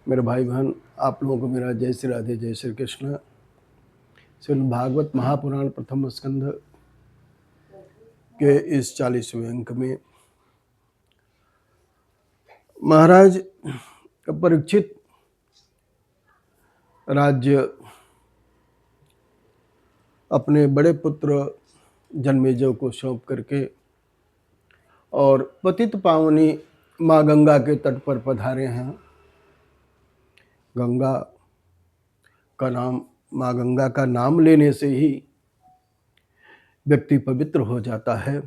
मेरे भाई बहन, आप लोगों को मेरा जय श्री राधे, जय श्री कृष्ण। श्रीमद् भागवत महापुराण प्रथम स्कंध के इस 40वें अंक में महाराज परीक्षित राज्य अपने बड़े पुत्र जन्मेजय को सौंप करके और पतित पावनी माँ गंगा के तट पर पधारे हैं। गंगा का नाम, माँ गंगा का नाम लेने से ही व्यक्ति पवित्र हो जाता है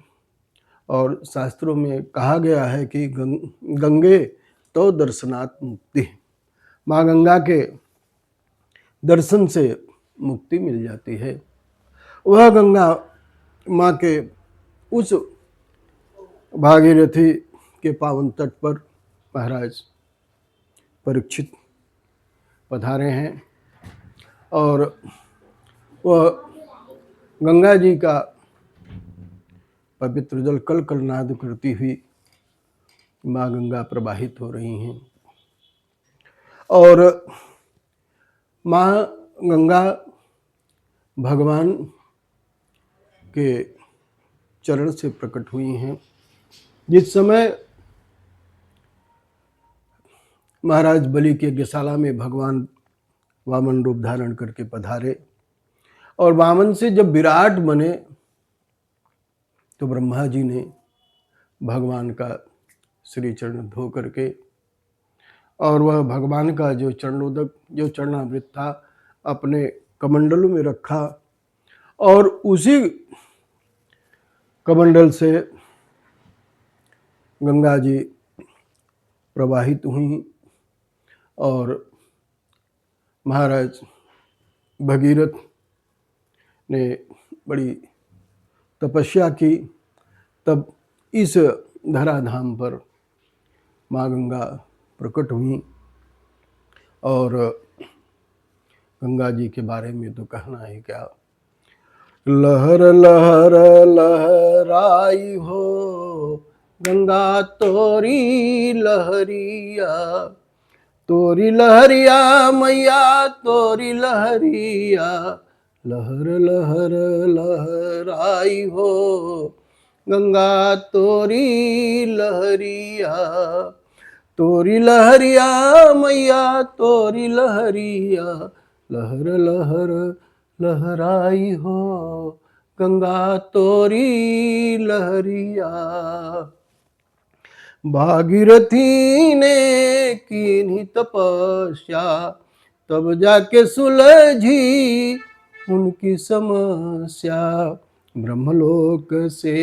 और शास्त्रों में कहा गया है कि गंगे तो दर्शनात् मुक्ति, माँ गंगा के दर्शन से मुक्ति मिल जाती है। वह गंगा माँ के उस भागीरथी के पावन तट पर महाराज परीक्षित पधारे हैं और वह गंगा जी का पवित्र जल कल कल नाद करती हुई माँ गंगा प्रवाहित हो रही हैं और माँ गंगा भगवान के चरण से प्रकट हुई हैं। जिस समय महाराज बलि के यज्ञशाला में भगवान वामन रूप धारण करके पधारे और वामन से जब विराट बने तो ब्रह्मा जी ने भगवान का श्री चरण धो करके और वह भगवान का जो चरणोदक, जो चरणामृत था, अपने कमंडलों में रखा और उसी कमंडल से गंगा जी प्रवाहित हुई और महाराज भगीरथ ने बड़ी तपस्या की। तब इस धराधाम पर माँ गंगा प्रकट हुई और गंगा जी के बारे में तो कहना है क्या। लहर लहर लहराई हो गंगा तोरी लहरिया, तोरी लहरिया मैया तोरी लहरिया, लहर लहर लहराई हो गंगा तोरी लहरिया, तोरी लहरिया मैया तोरी लहरिया, लहर लहर लहराई हो गंगा तोरी लहरिया। भागीरथी ने कीन्ही तपस्या, तब जाके सुलझी उनकी समस्या, ब्रह्मलोक से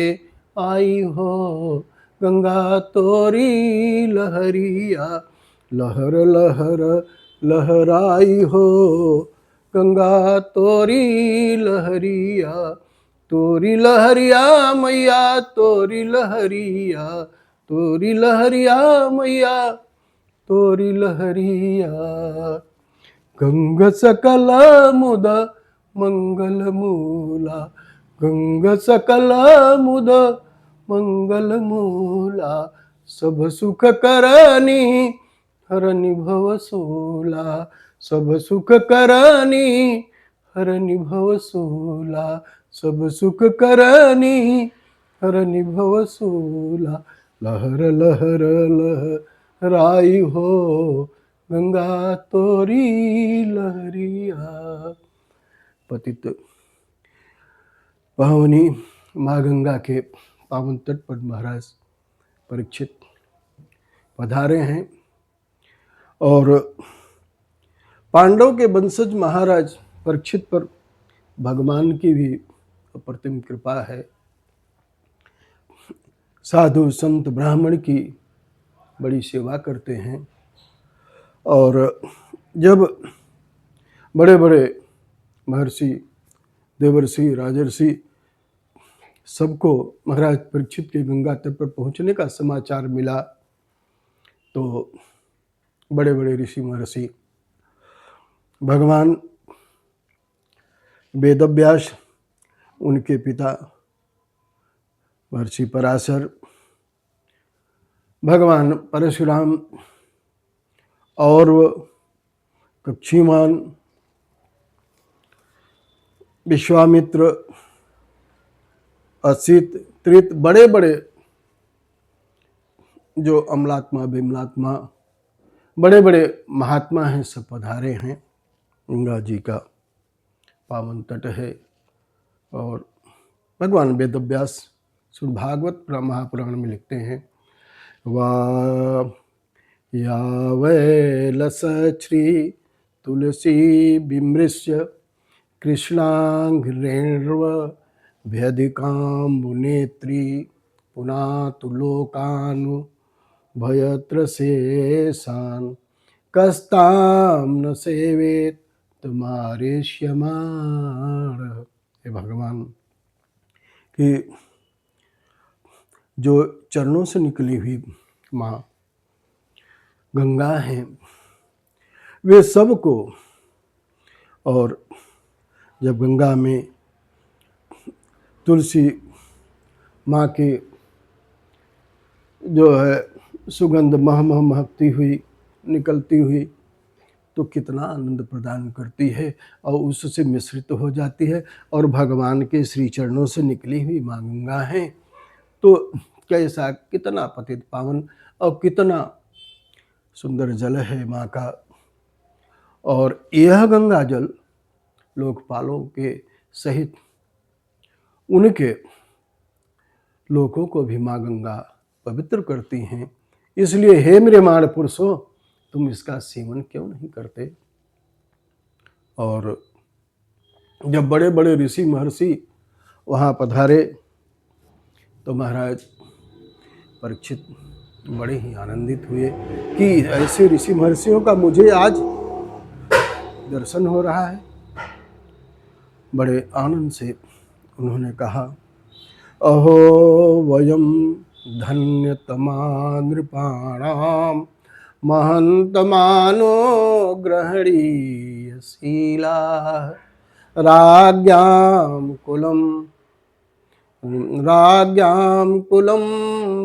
आई हो गंगा तोरी लहरिया, लहर लहर लहराई हो गंगा तोरी लहरिया, तोरी लहरिया मैया तोरी लहरिया, तोरी लहरिया मैया तोरी लहरिया। गंग सकल मुद मंगल मूला, गंग सकल मुद मंगल मूला, सब सुख करनी हरनि भव सूला, सब सुख करनी हरनि भव सूला, सब सुख करनी हरनि भव सूला, लहर लहर लहराई हो गंगा तोरी लहरिया। पतित पावनी माँ गंगा के पावन तट पर महाराज परीक्षित पधारे हैं और पांडव के वंशज महाराज परीक्षित पर भगवान की भी अप्रतिम कृपा है। साधु संत ब्राह्मण की बड़ी सेवा करते हैं और जब बड़े बड़े महर्षि, देवर्षि, राजर्षि सबको महाराज परीक्षित के गंगा तट पर पहुंचने का समाचार मिला तो बड़े बड़े ऋषि महर्षि, भगवान वेदव्यास, उनके पिता महर्षि पराशर, भगवान परशुराम और कक्षीमान, विश्वामित्र, असित, त्रित, बड़े बड़े जो अमलात्मा विमलात्मा बड़े बड़े महात्मा हैं, सब पधारे हैं। गंगा जी का पावन तट है। और भगवान वेदव्यास श्रीमद् भागवत महापुराण में लिखते हैं, वा यावैलस श्री तुलसी विमृश्य कृष्णांघ्रेण्व व्यधिकाम्बुनेत्री पुनातु लोकानु भयत्रशेषान् कस्तां न सेवेत तुम्हारे श्यमाण। हे भगवान कि जो चरणों से निकली हुई माँ गंगा हैं, वे सबको, और जब गंगा में तुलसी माँ की जो है सुगंध मह मह महकती हुई निकलती हुई तो कितना आनंद प्रदान करती है और उससे मिश्रित हो जाती है। और भगवान के श्री चरणों से निकली हुई माँ गंगा है तो कैसा, कितना पतित पावन और कितना सुंदर जल है माँ का। और यह गंगा जल लोकपालों के सहित उनके लोकों को भी माँ गंगा पवित्र करती हैं। इसलिए हे मेरे माण पुरुषों, तुम इसका सेवन क्यों नहीं करते। और जब बड़े बड़े ऋषि महर्षि वहाँ पधारे तो महाराज परीक्षित बड़े ही आनंदित हुए कि ऐसे ऋषि महर्षियों का मुझे आज दर्शन हो रहा है। बड़े आनंद से उन्होंने कहा, अहो वयम धन्यतमा नृपाणाम महन्तमानो ग्रहणीयशीला राज्ञां कुलं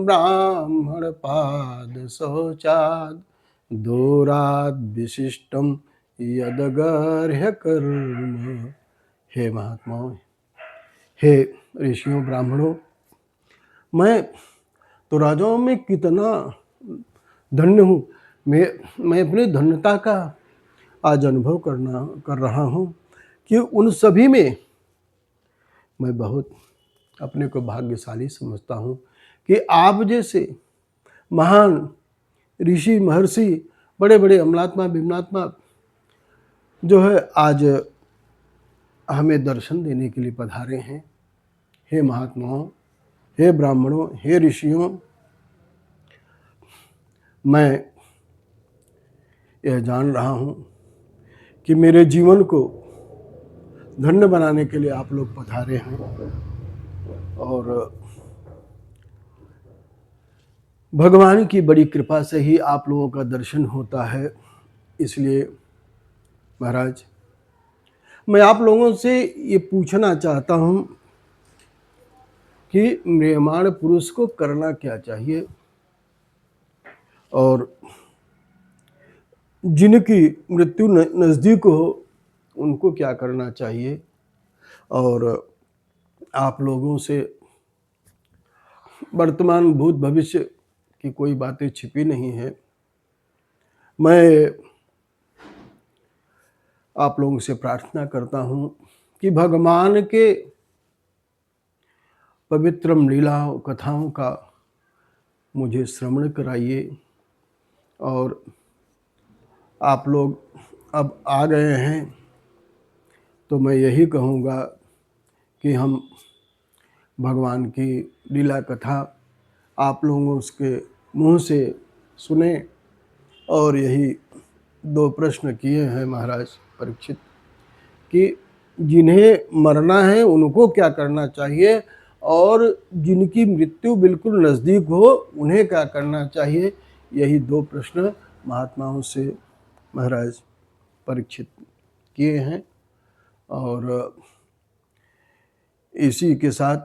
ब्राह्मणपाद शौचाद दूराद विशिष्टम यदगर्ह्य कर्म। हे महात्माओं, हे ऋषियों, ब्राह्मणों, मैं तो राजाओं में कितना धन्य हूँ। मैं अपनी धन्यता का आज अनुभव कर रहा हूँ कि उन सभी में मैं बहुत अपने को भाग्यशाली समझता हूँ कि आप जैसे महान ऋषि महर्षि बड़े बड़े अमलात्मा विमलात्मा जो है आज हमें दर्शन देने के लिए पधारे हैं। हे महात्माओं, हे ब्राह्मणों, हे ऋषियों, मैं यह जान रहा हूँ कि मेरे जीवन को धन्य बनाने के लिए आप लोग पधारे हैं। और भगवान की बड़ी कृपा से ही आप लोगों का दर्शन होता है। इसलिए महाराज, मैं आप लोगों से ये पूछना चाहता हूँ कि म्रियमाण पुरुष को करना क्या चाहिए और जिनकी मृत्यु नज़दीक हो उनको क्या करना चाहिए। और आप लोगों से वर्तमान भूत भविष्य की कोई बातें छिपी नहीं है। मैं आप लोगों से प्रार्थना करता हूँ कि भगवान के पवित्र लीलाओं कथाओं का मुझे श्रवण कराइए। और आप लोग अब आ गए हैं तो मैं यही कहूँगा कि हम भगवान की लीला कथा आप लोगों उसके मुँह से सुने। और यही दो प्रश्न किए हैं महाराज परीक्षित कि जिन्हें मरना है उनको क्या करना चाहिए और जिनकी मृत्यु बिल्कुल नज़दीक हो उन्हें क्या करना चाहिए। यही दो प्रश्न महात्माओं से महाराज परीक्षित किए हैं। और इसी के साथ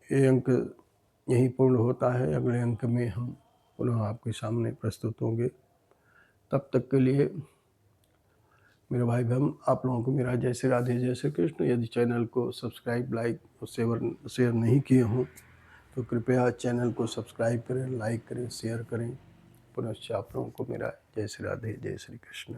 ये अंक यहीं पूर्ण होता है। अगले अंक में हम पुनः आपके सामने प्रस्तुत होंगे। तब तक के लिए मेरे भाई बहन, आप लोगों को मेरा जय श्री राधे जय श्री कृष्ण। यदि चैनल को सब्सक्राइब, लाइक और शेयर नहीं किए हों तो कृपया चैनल को सब्सक्राइब करें, लाइक करें, शेयर करें। पुनश्च आप लोगों को मेरा जय श्री राधे जय श्री कृष्ण।